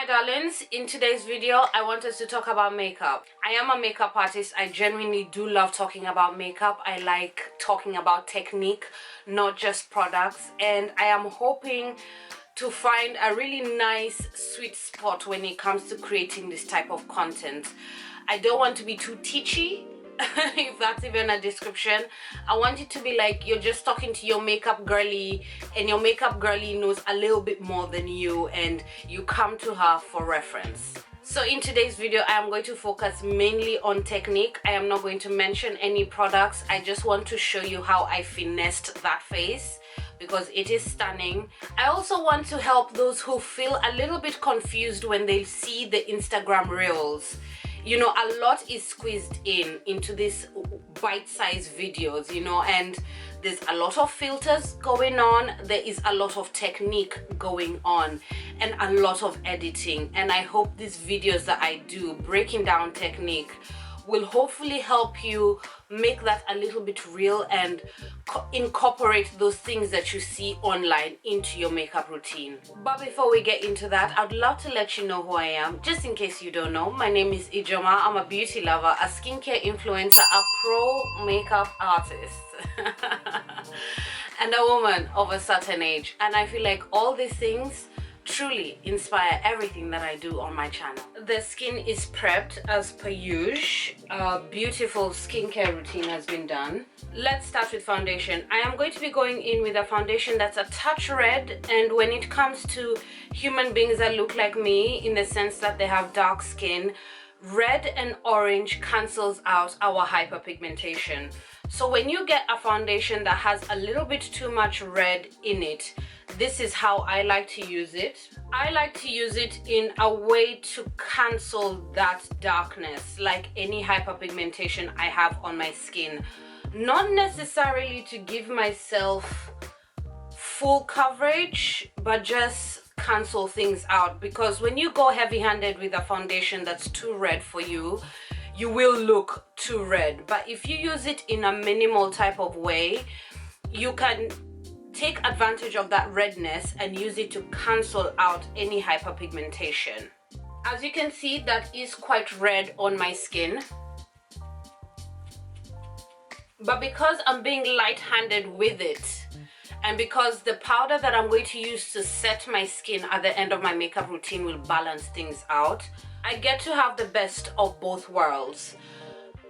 my darlings, in today's video I want us to talk about makeup. I am a makeup artist. I genuinely do love talking about makeup. I like talking about technique, not just products, and I am hoping to find a really nice sweet spot when it comes to creating this type of content. I don't want to be too teachy, if that's even a description. I want it to be like you're just talking to your makeup girly, and your makeup girly knows a little bit more than you, and you come to her for reference. So in today's video I am going to focus mainly on technique. I am not going to mention any products. I just want to show you how I finessed that face, because it is stunning. I also want to help those who feel a little bit confused when they see the Instagram reels. You know, a lot is squeezed into these bite-sized videos, you know, and there's a lot of filters going on, there is a lot of technique going on, and a lot of editing. And I hope these videos that I do breaking down technique will hopefully help you make that a little bit real and incorporate those things that you see online into your makeup routine. But before we get into that, I'd love to let you know who I am, just in case you don't know. My name is Ijoma. I'm a beauty lover, a skincare influencer, a pro makeup artist and a woman of a certain age. And I feel like all these things truly inspire everything that I do on my channel. The skin is prepped as per usual. A beautiful skincare routine has been done. Let's start with foundation. I am going to be going in with a foundation that's a touch red, and when it comes to human beings that look like me, in the sense that they have dark skin, red and orange cancels out our hyperpigmentation. So when you get a foundation that has a little bit too much red in it, this is how I like to use it. I like to use it in a way to cancel that darkness, like any hyperpigmentation I have on my skin. Not necessarily to give myself full coverage, but just cancel things out, because when you go heavy-handed with a foundation that's too red for you, you will look too red. But if you use it in a minimal type of way, you can take advantage of that redness and use it to cancel out any hyperpigmentation. As you can see, that is quite red on my skin, but because I'm being light-handed with it, and because the powder that I'm going to use to set my skin at the end of my makeup routine will balance things out, I get to have the best of both worlds.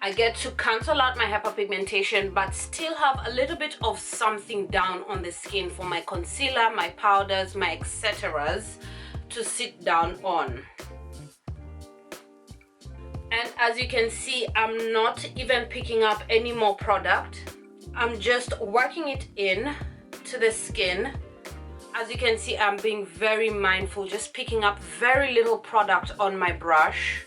I get to cancel out my hyperpigmentation but still have a little bit of something down on the skin for my concealer, my powders, my etceteras to sit down on. And as you can see, I'm not even picking up any more product. I'm just working it in to the skin. As you can see, I'm being very mindful, just picking up very little product on my brush.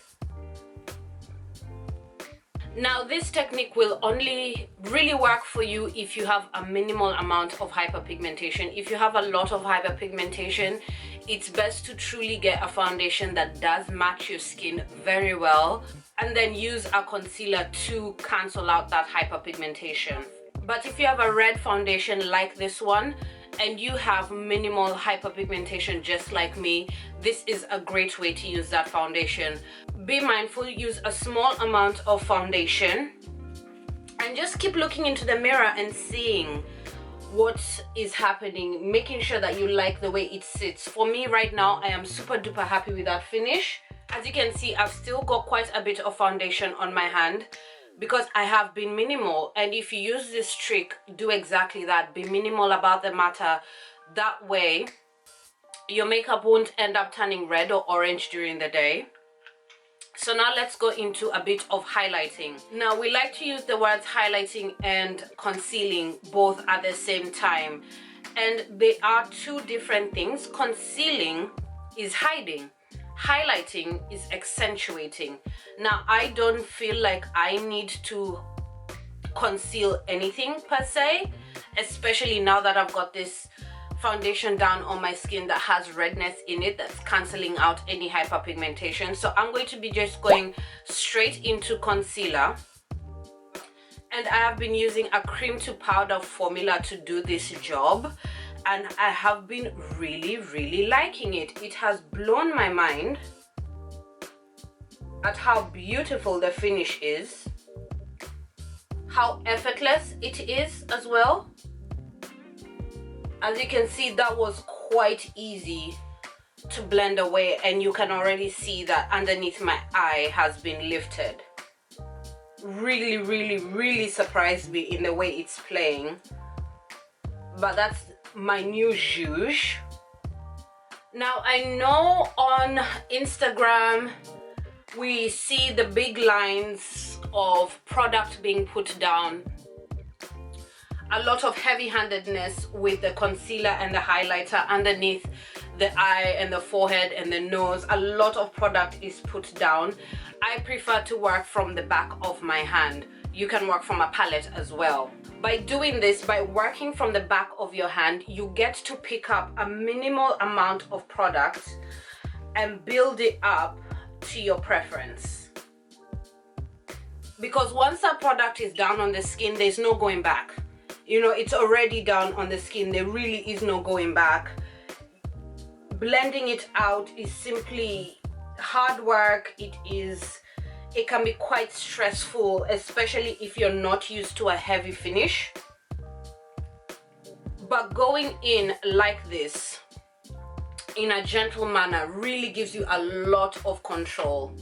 Now, this technique will only really work for you if you have a minimal amount of hyperpigmentation. If you have a lot of hyperpigmentation, it's best to truly get a foundation that does match your skin very well, and then use a concealer to cancel out that hyperpigmentation. But if you have a red foundation like this one, and you have minimal hyperpigmentation just like me, this is a great way to use that foundation. Be mindful, use a small amount of foundation, and just keep looking into the mirror and seeing what is happening, making sure that you like the way it sits. For me right now, I am super duper happy with that finish. As you can see, I've still got quite a bit of foundation on my hand, because I have been minimal. And if you use this trick, do exactly that. Be minimal about the matter. That way your makeup won't end up turning red or orange during the day. So now let's go into a bit of highlighting. Now, we like to use the words highlighting and concealing both at the same time, and they are two different things. Concealing is hiding. Highlighting is accentuating. Now, I don't feel like I need to conceal anything per se, especially now that I've got this foundation down on my skin that has redness in it that's canceling out any hyperpigmentation. So I'm going to be just going straight into concealer, and I have been using a cream to powder formula to do this job. and I have been really liking it. It has blown my mind at how beautiful the finish is, how effortless it is as well. As you can see, that was quite easy to blend away, and you can already see that underneath my eye has been lifted. Really surprised me in the way it's playing. But that's my new zhuzh. Now I know on Instagram we see the big lines of product being put down, a lot of heavy-handedness with the concealer and the highlighter underneath the eye and the forehead and the nose. A lot of product is put down. I prefer to work from the back of my hand. You can work from a palette as well. By doing this, by working from the back of your hand, you get to pick up a minimal amount of product and build it up to your preference. Because once that product is down on the skin, there's no going back. You know, it's already down on the skin. There really is no going back. Blending it out is simply hard work. It can be quite stressful, especially if you're not used to a heavy finish. But going in like this, in a gentle manner, really gives you a lot of control.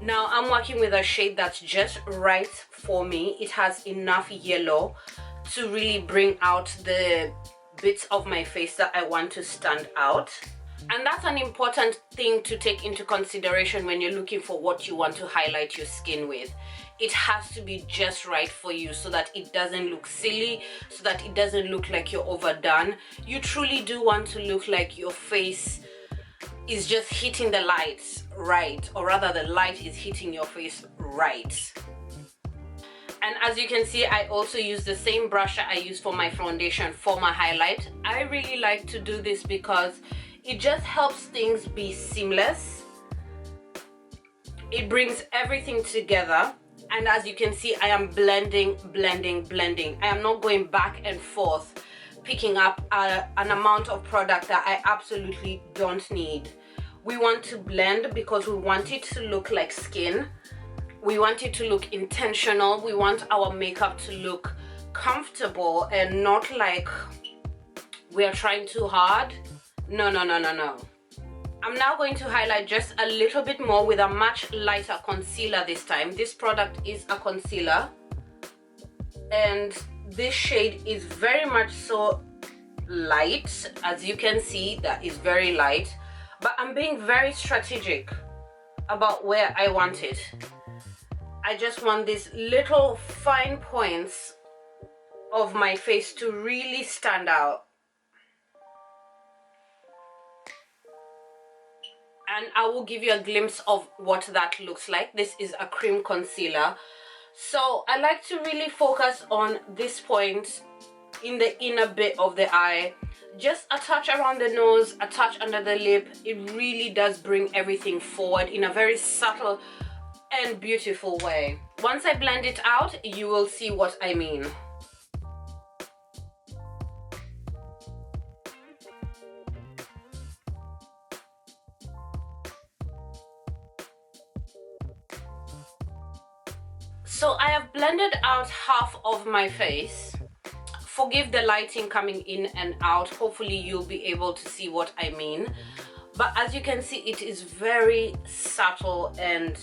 Now I'm working with a shade that's just right for me. It has enough yellow to really bring out the bits of my face that I want to stand out. And that's an important thing to take into consideration when you're looking for what you want to highlight your skin with. It has to be just right for you so that it doesn't look silly, so that it doesn't look like you're overdone. You truly do want to look like your face is just hitting the lights right, or rather the light is hitting your face right. And as you can see, I also use the same brush that I use for my foundation for my highlight. I really like to do this because it just helps things be seamless. It brings everything together. And as you can see, I am blending. I am not going back and forth, picking up an amount of product that I absolutely don't need. We want to blend because we want it to look like skin. We want it to look intentional. We want our makeup to look comfortable and not like we are trying too hard. No. I'm now going to highlight just a little bit more with a much lighter concealer this time. This product is a concealer, and this shade is very much so light. As you can see, that is very light, but I'm being very strategic about where I want it. I just want these little fine points of my face to really stand out. And I will give you a glimpse of what that looks like. This is a cream concealer. So I like to really focus on this point in the inner bit of the eye. Just a touch around the nose, a touch under the lip. It really does bring everything forward in a very subtle and beautiful way. Once I blend it out, you will see what I mean. So I have blended out half of my face. Forgive the lighting coming in and out. Hopefully you'll be able to see what I mean. But as you can see, it is very subtle and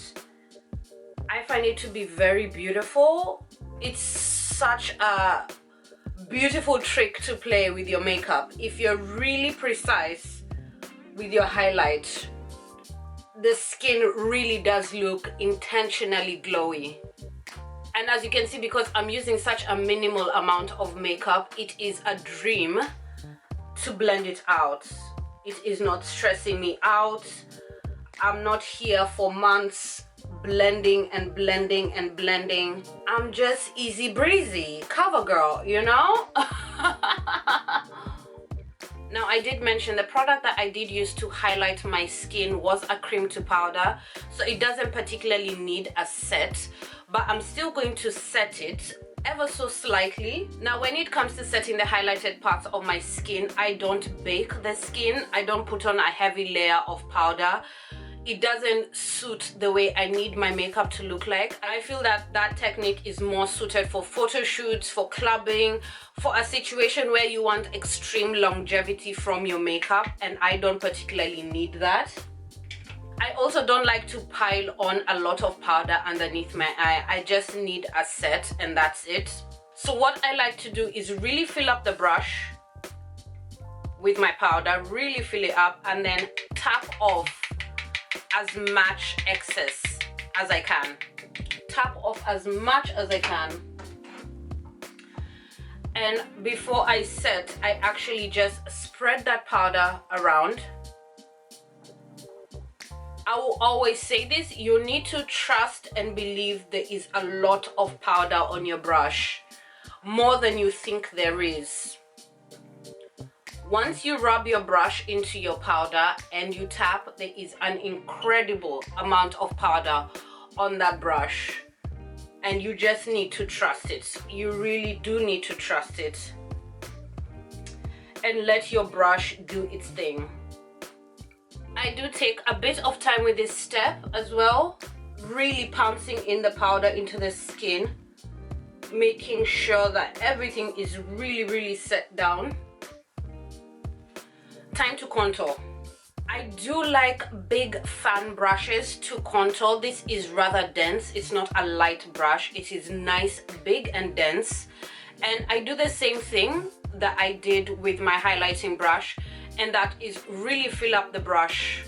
I find it to be very beautiful. It's such a beautiful trick to play with your makeup. If you're really precise with your highlight, the skin really does look intentionally glowy. And as you can see, because I'm using such a minimal amount of makeup, it is a dream to blend it out. It is not stressing me out. I'm not here for months blending and blending and blending. I'm just easy breezy, cover girl, you know? Now, I did mention the product that I did use to highlight my skin was a cream to powder, so it doesn't particularly need a set, but I'm still going to set it ever so slightly. Now when it comes to setting the highlighted parts of my skin, I don't bake the skin. I don't put on a heavy layer of powder. It doesn't suit the way I need my makeup to look like. I feel that that technique is more suited for photo shoots, for clubbing, for a situation where you want extreme longevity from your makeup, and I don't particularly need that. I also don't like to pile on a lot of powder underneath my eye. I just need a set and that's it. So what I like to do is really fill up the brush with my powder, really fill it up, and then tap off as much excess as I can. Tap off as much as I can. And before I set, I actually just spread that powder around. I will always say this, you need to trust and believe there is a lot of powder on your brush, more than you think there is. Once you rub your brush into your powder and you tap, there is an incredible amount of powder on that brush, and you just need to trust it. You really do need to trust it and let your brush do its thing. I do take a bit of time with this step as well, really pouncing in the powder into the skin, making sure that everything is really set down. Time to contour. I do like big fan brushes to contour. This is rather dense. It's not a light brush. It is nice, big and dense. And I do the same thing that I did with my highlighting brush, and that is really fill up the brush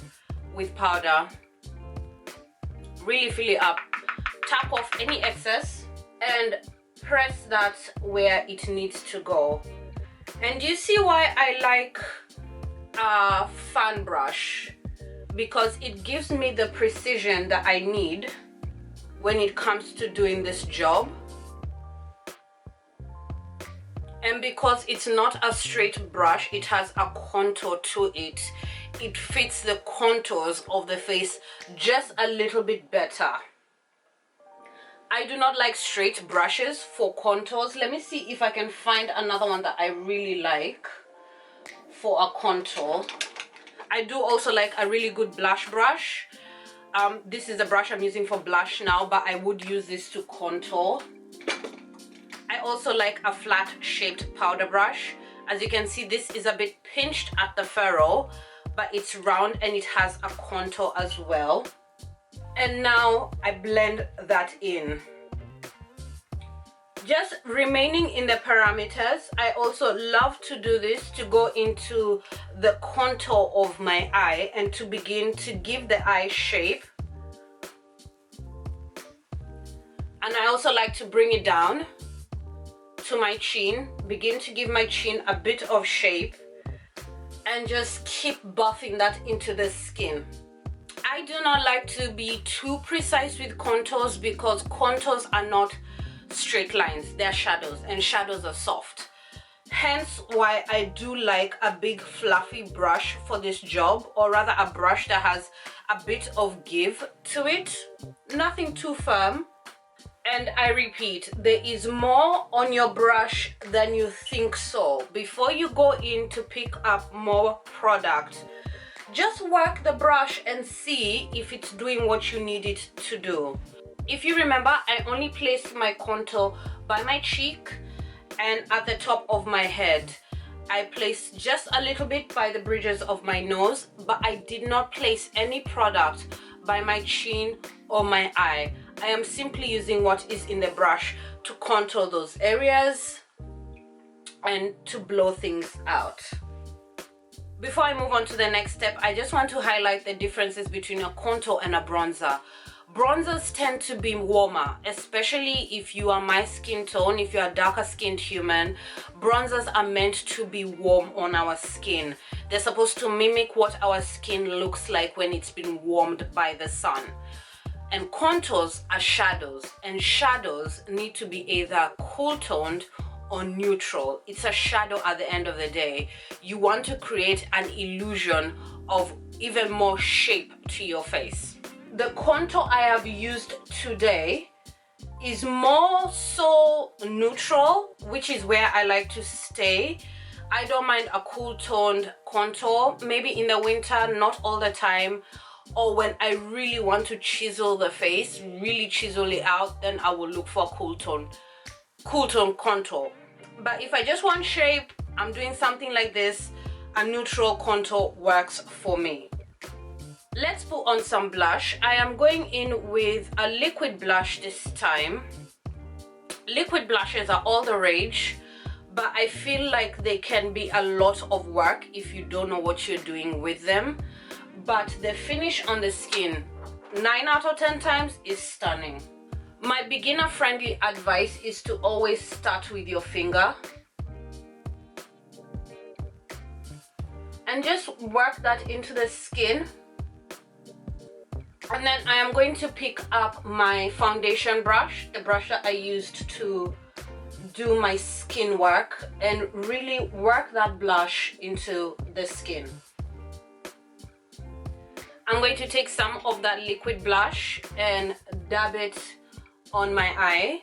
with powder. Really fill it up. Tap off any excess and press that where it needs to go. And you see why I like a fan brush? Because it gives me the precision that I need when it comes to doing this job. And because it's not a straight brush, it has a contour to it. It fits the contours of the face just a little bit better. I do not like straight brushes for contours. Let me see if I can find another one that I really like for a contour. I do also like a really good blush brush. This is the brush I'm using for blush now, but I would use this to contour. I also like a flat shaped powder brush. As you can see, this is a bit pinched at the ferrule, but it's round and it has a contour as well. And now I blend that in. Just remaining in the parameters, I also love to do this to go into the contour of my eye and to begin to give the eye shape. And I also like to bring it down to my chin, begin to give my chin a bit of shape, and just keep buffing that into the skin. I do not like to be too precise with contours because contours are not straight lines, they're shadows, and shadows are soft. Hence why I do like a big fluffy brush for this job, or rather a brush that has a bit of give to it, nothing too firm. And I repeat, there is more on your brush than you think so. Before you go in to pick up more product, just work the brush and see if it's doing what you need it to do. If you remember, I only placed my contour by my cheek and at the top of my head. I placed just a little bit by the bridges of my nose, but I did not place any product by my chin or my eye. I am simply using what is in the brush to contour those areas and to blow things out. Before I move on to the next step, I just want to highlight the differences between a contour and a bronzer. Bronzers tend to be warmer, especially if you are my skin tone, if you're a darker skinned human. Bronzers are meant to be warm on our skin. They're supposed to mimic what our skin looks like when it's been warmed by the sun. And contours are shadows, and shadows need to be either cool toned or neutral. It's a shadow at the end of the day. You want to create an illusion of even more shape to your face. The contour I have used today is more so neutral, which is where I like to stay. I don't mind a cool toned contour, maybe in the winter, not all the time, or when I really want to chisel the face, really chisel it out, then I will look for a cool tone contour. But if I just want shape, I'm doing something like this, a neutral contour works for me. Let's put on some blush. I am going in with a liquid blush this time. Liquid blushes are all the rage, but I feel like they can be a lot of work if you don't know what you're doing with them. But the finish on the skin, 9 out of 10 times, is stunning. My beginner friendly advice is to always start with your finger and just work that into the skin. And then I am going to pick up my foundation brush, the brush that I used to do my skin work, and really work that blush into the skin. I'm going to take some of that liquid blush and dab it on my eye,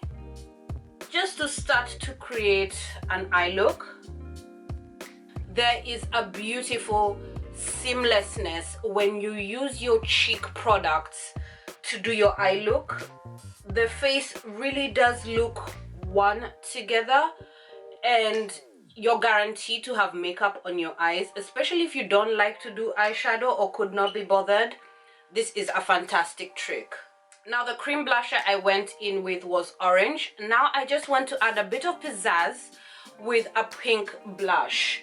just to start to create an eye look. There is a beautiful seamlessness when you use your cheek products to do your eye look. The face really does look one together, and you're guaranteed to have makeup on your eyes, especially if you don't like to do eyeshadow or could not be bothered. This is a fantastic trick. Now the cream blusher I went in with was orange. Now I just want to add a bit of pizzazz with a pink blush.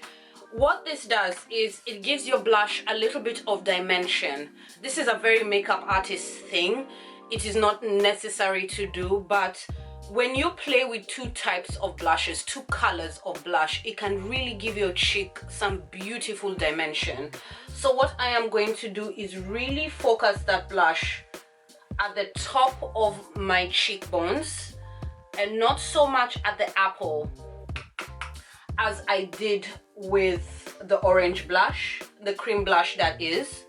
What this does is it gives your blush a little bit of dimension. This is a very makeup artist thing. It is not necessary to do, but when you play with two types of blushes, two colors of blush, it can really give your cheek some beautiful dimension. So what I am going to do is really focus that blush at the top of my cheekbones and not so much at the apple as I did with the orange blush, the cream blush that is.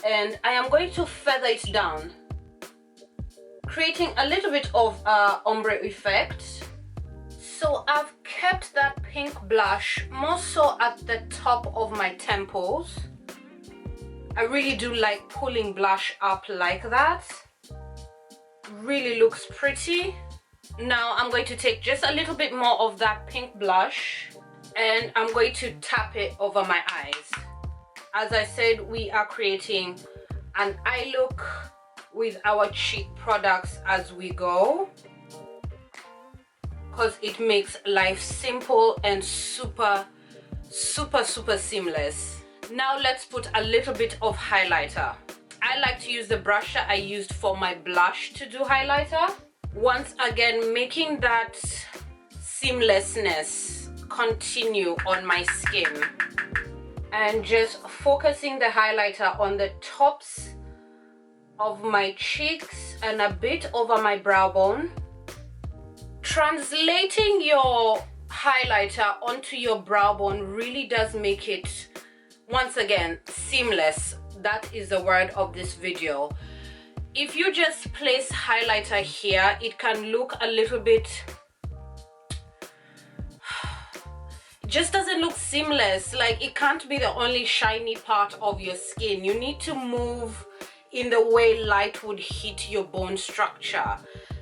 And I am going to feather it down, creating a little bit of ombre effect. So I've kept that pink blush more so at the top of my temples. I really do like pulling blush up like that. Really looks pretty. Now I'm going to take just a little bit more of that pink blush and I'm going to tap it over my eyes. As I said, we are creating an eye look with our cheek products as we go, because it makes life simple and super seamless. Now let's put a little bit of highlighter. I like to use the brush that I used for my blush to do highlighter. Once again, making that seamlessness continue on my skin and just focusing the highlighter on the tops of my cheeks and a bit over my brow bone. Translating your highlighter onto your brow bone really does make it, once again, seamless. That is the word of this video. If you just place highlighter here, it can look a little bit, just doesn't look seamless. Like, it can't be the only shiny part of your skin. You need to move in the way light would hit your bone structure.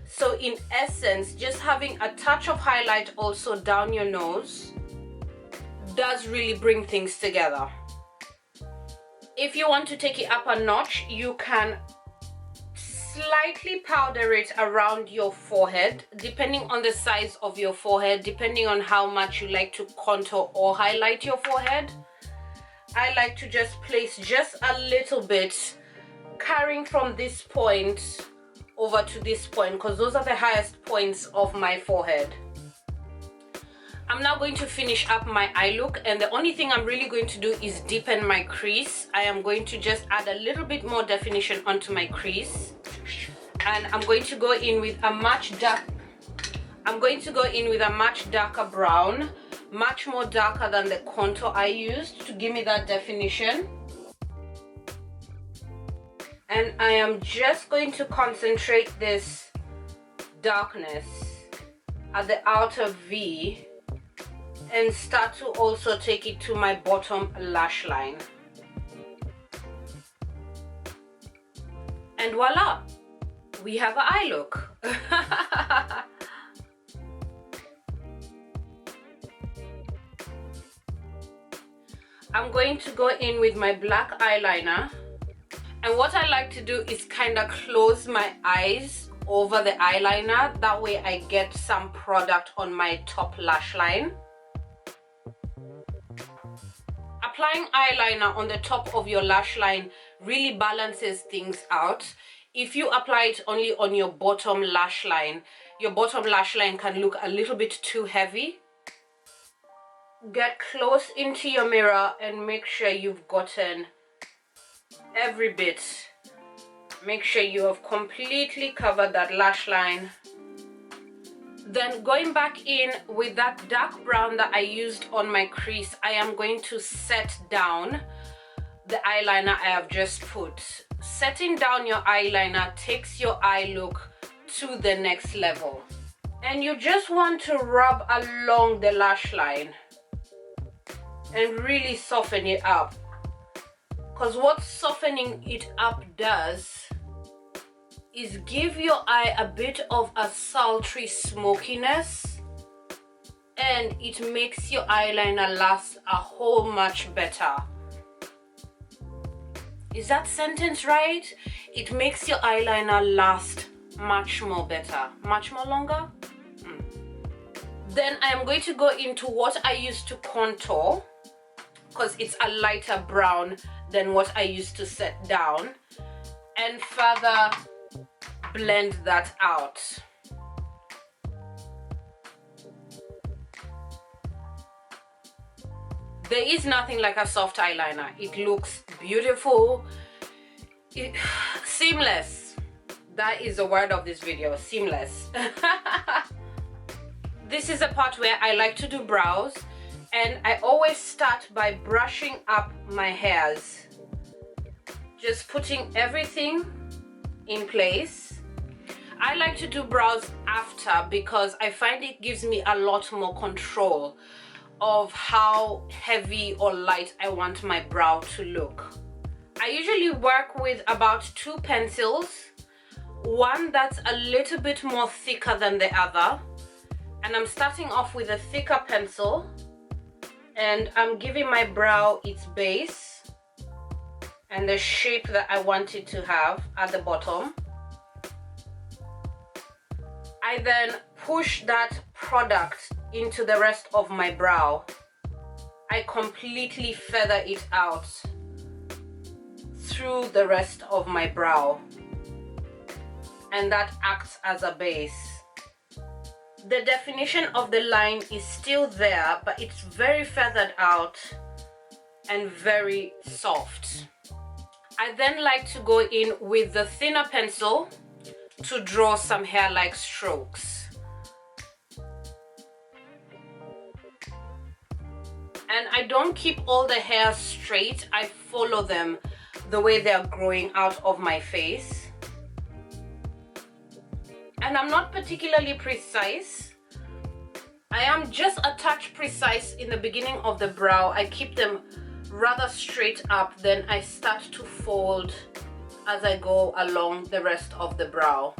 So in essence, just having a touch of highlight also down your nose does really bring things together. If you want to take it up a notch, you can slightly powder it around your forehead, depending on the size of your forehead, depending on how much you like to contour or highlight your forehead. I like to just place just a little bit, carrying from this point over to this point, because those are the highest points of my forehead. I'm now going to finish up my eye look, and the only thing I'm really going to do is deepen my crease. I am going to just add a little bit more definition onto my crease, and I'm going to go in with a much darker brown, much more darker than the contour I used to give me that definition. And I am just going to concentrate this darkness at the outer V and start to also take it to my bottom lash line. And voila, we have an eye look. I'm going to go in with my black eyeliner, and what I like to do is kind of close my eyes over the eyeliner. That way I get some product on my top lash line. Applying eyeliner on the top of your lash line really balances things out. If you apply it only on your bottom lash line, your bottom lash line can look a little bit too heavy. Get close into your mirror and make sure you've gotten every bit. Make sure you have completely covered that lash line. Then going back in with that dark brown that I used on my crease, I am going to set down the eyeliner I have just put. Setting down your eyeliner takes your eye look to the next level. And you just want to rub along the lash line and really soften it up, because what softening it up does is give your eye a bit of a sultry smokiness, and it makes your eyeliner last a whole much better. Is that sentence right? It makes your eyeliner last much more better, much more longer. Then I am going to go into what I used to contour, because it's a lighter brown than what I used to set down, and further blend that out. There is nothing like a soft eyeliner. It looks beautiful. Seamless. That is the word of this video, seamless. This is a part where I like to do brows, and I always start by brushing up my hairs. Just putting everything in place. I like to do brows after because I find it gives me a lot more control of how heavy or light I want my brow to look. I usually work with about 2 pencils, one that's a little bit more thicker than the other, and I'm starting off with a thicker pencil, and I'm giving my brow its base and the shape that I want it to have at the bottom. I then push that product into the rest of my brow. I completely feather it out through the rest of my brow, and that acts as a base. The definition of the line is still there, but it's very feathered out and very soft. I then like to go in with the thinner pencil to draw some hair-like strokes. And I don't keep all the hairs straight, I follow them the way they're growing out of my face. And I'm not particularly precise. I am just a touch precise in the beginning of the brow. I keep them rather straight up, then I start to fold as I go along the rest of the brow.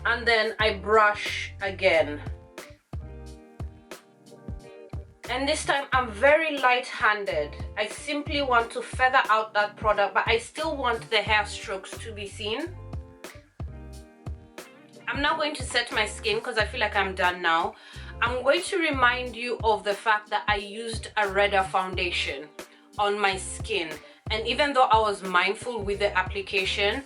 And then I brush again. And this time I'm very light-handed. I simply want to feather out that product, but I still want the hair strokes to be seen. I'm now going to set my skin because I feel like I'm done now. I'm going to remind you of the fact that I used a redder foundation on my skin. And even though I was mindful with the application,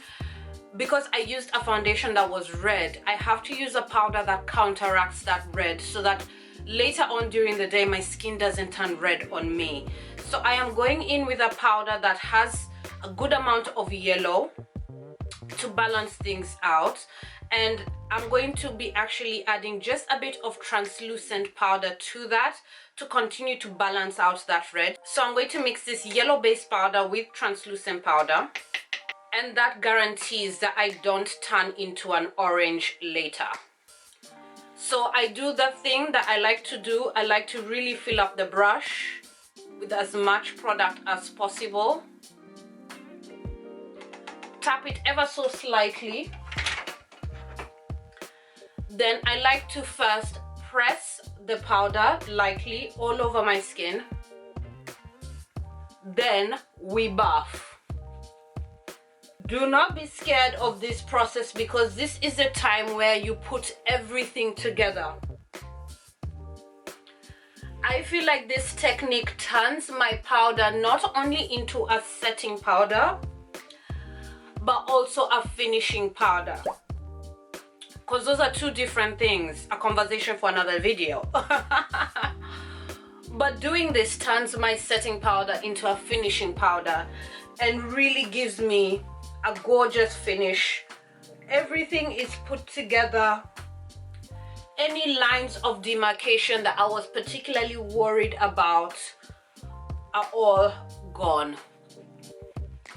because I used a foundation that was red, I have to use a powder that counteracts that red so that later on during the day my skin doesn't turn red on me. So I am going in with a powder that has a good amount of yellow to balance things out, and I'm going to be actually adding just a bit of translucent powder to that to continue to balance out that red. So I'm going to mix this yellow base powder with translucent powder. and that guarantees that I don't turn into an orange later. So I do the thing that I like to do. I like to really fill up the brush with as much product as possible. Tap it ever so slightly. Then I like to first press the powder lightly all over my skin. Then we buff. Do not be scared of this process, because this is a time where you put everything together. I feel like this technique turns my powder not only into a setting powder, but also a finishing powder. Because those are two different things, a conversation for another video. But doing this turns my setting powder into a finishing powder and really gives me a gorgeous finish. Everything is put together. Any lines of demarcation that I was particularly worried about are all gone.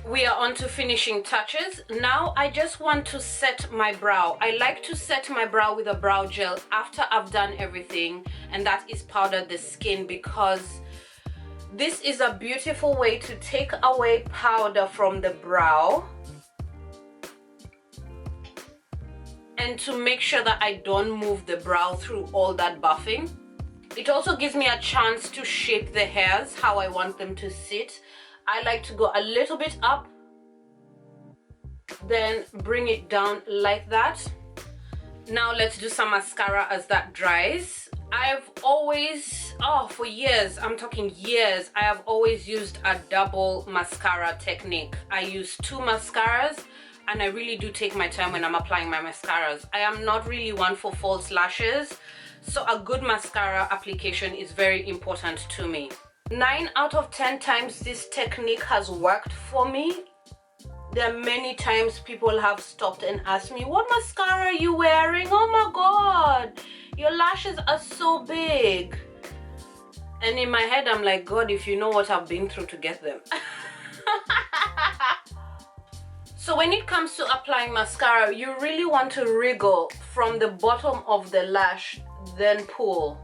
We are on to finishing touches. Now I just want to set my brow. I like to set my brow with a brow gel after I've done everything, and that is powder the skin, because this is a beautiful way to take away powder from the brow and to make sure that I don't move the brow through all that buffing. It also gives me a chance to shape the hairs how I want them to sit. I like to go a little bit up, then bring it down like that. Now let's do some mascara as that dries. I've always, for years, I'm talking years, I have always used a double mascara technique. I use two mascaras, and I really do take my time when I'm applying my mascaras. I am not really one for false lashes, so a good mascara application is very important to me. 9 out of 10 times this technique has worked for me. There are many times people have stopped and asked me, what mascara are you wearing? Oh my god, your lashes are so big. And in my head I'm like, God, if you know what I've been through to get them. So when it comes to applying mascara, you really want to wriggle from the bottom of the lash, then pull.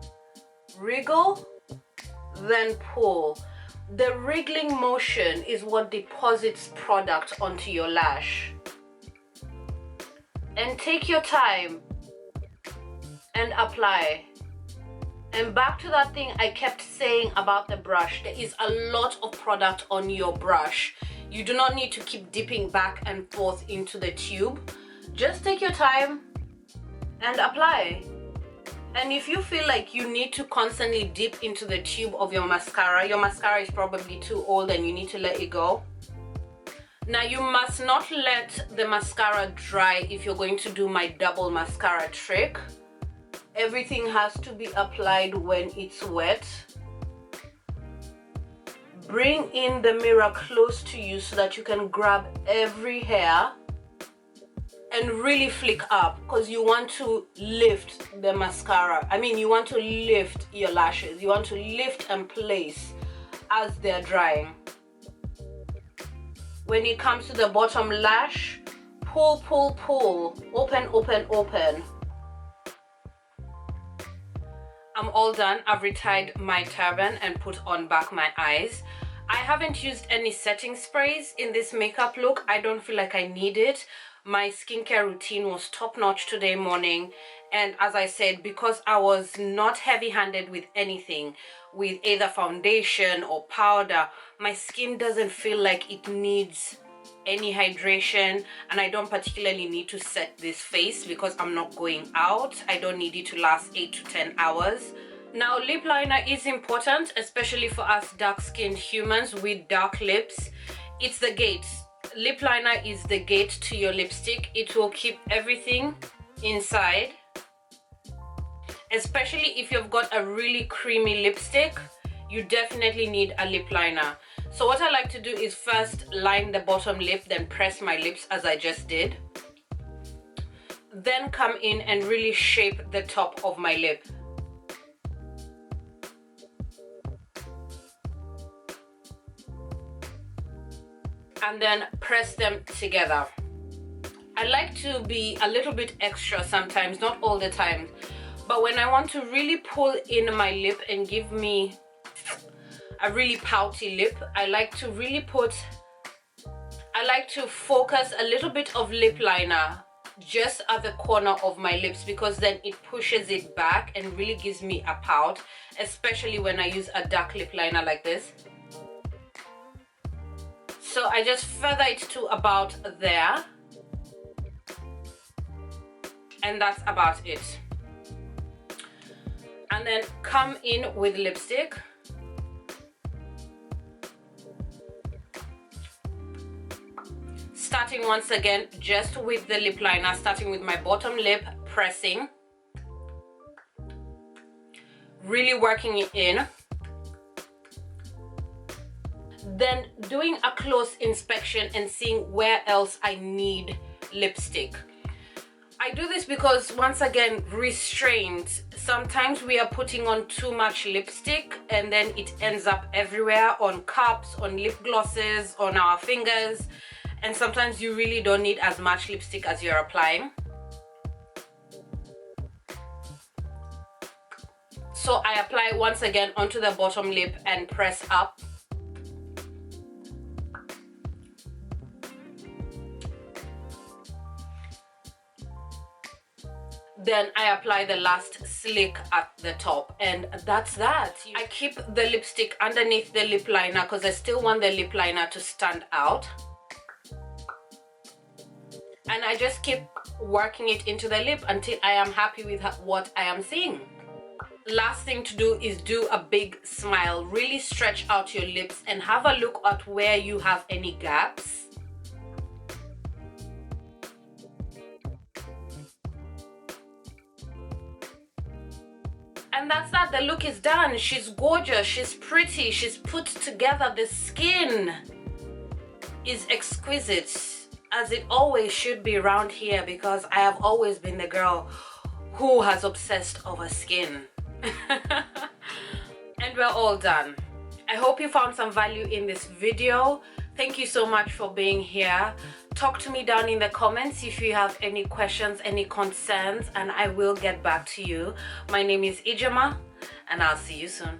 Wriggle, then pull. The wriggling motion is what deposits product onto your lash. And take your time and apply. And back to that thing I kept saying about the brush, there is a lot of product on your brush. You do not need to keep dipping back and forth into the tube. Just take your time and apply. And if you feel like you need to constantly dip into the tube of your mascara is probably too old and you need to let it go. Now you must not let the mascara dry if you're going to do my double mascara trick. Everything has to be applied when it's wet. Bring in the mirror close to you so that you can grab every hair and really flick up, because you want to lift the mascara. I mean, you want to lift your lashes. You want to lift and place as they're drying. When it comes to the bottom lash, pull, pull, pull, open, open, open. I'm all done. I've retied my turban and put on back my eyes. I haven't used any setting sprays in this makeup look. I don't feel like I need it. My skincare routine was top-notch today morning, and as I said, because I was not heavy-handed with anything, with either foundation or powder, my skin doesn't feel like it needs any hydration, and I don't particularly need to set this face because I'm not going out. I don't need it to last 8 to 10 hours. Now, lip liner is important, especially for us dark-skinned humans with dark lips. It's the gate. Lip liner is the gate to your lipstick. It will keep everything inside, especially if you've got a really creamy lipstick. You definitely need a lip liner. So what I like to do is first line the bottom lip, then press my lips as I just did, then come in and really shape the top of my lip. and then press them together. I like to be a little bit extra sometimes, not all the time, but when I want to really pull in my lip and give me a really pouty lip, I like to focus a little bit of lip liner just at the corner of my lips, because then it pushes it back and really gives me a pout, especially when I use a dark lip liner like this. So I just feather it to about there, and that's about it. And then come in with lipstick. Starting once again just with the lip liner, starting with my bottom lip, pressing, really working it in, then doing a close inspection and seeing where else I need lipstick. I do this because, once again, restraint. Sometimes we are putting on too much lipstick and then it ends up everywhere, on cups, on lip glosses, on our fingers. And sometimes you really don't need as much lipstick as you're applying. So I apply once again onto the bottom lip and press up. Then I apply the last slick at the top, and that's that. I keep the lipstick underneath the lip liner because I still want the lip liner to stand out. And I just keep working it into the lip until I am happy with what I am seeing. Last thing to do is do a big smile. Really stretch out your lips and have a look at where you have any gaps. And that's that. The look is done. She's gorgeous, she's pretty, she's put together. The skin is exquisite, as it always should be around here, because I have always been the girl who has obsessed over skin. And we're all done. I hope you found some value in this video. Thank you so much for being here. Talk to me down in the comments if you have any questions, any concerns, and I will get back to you. My name is Ijama, and I'll see you soon.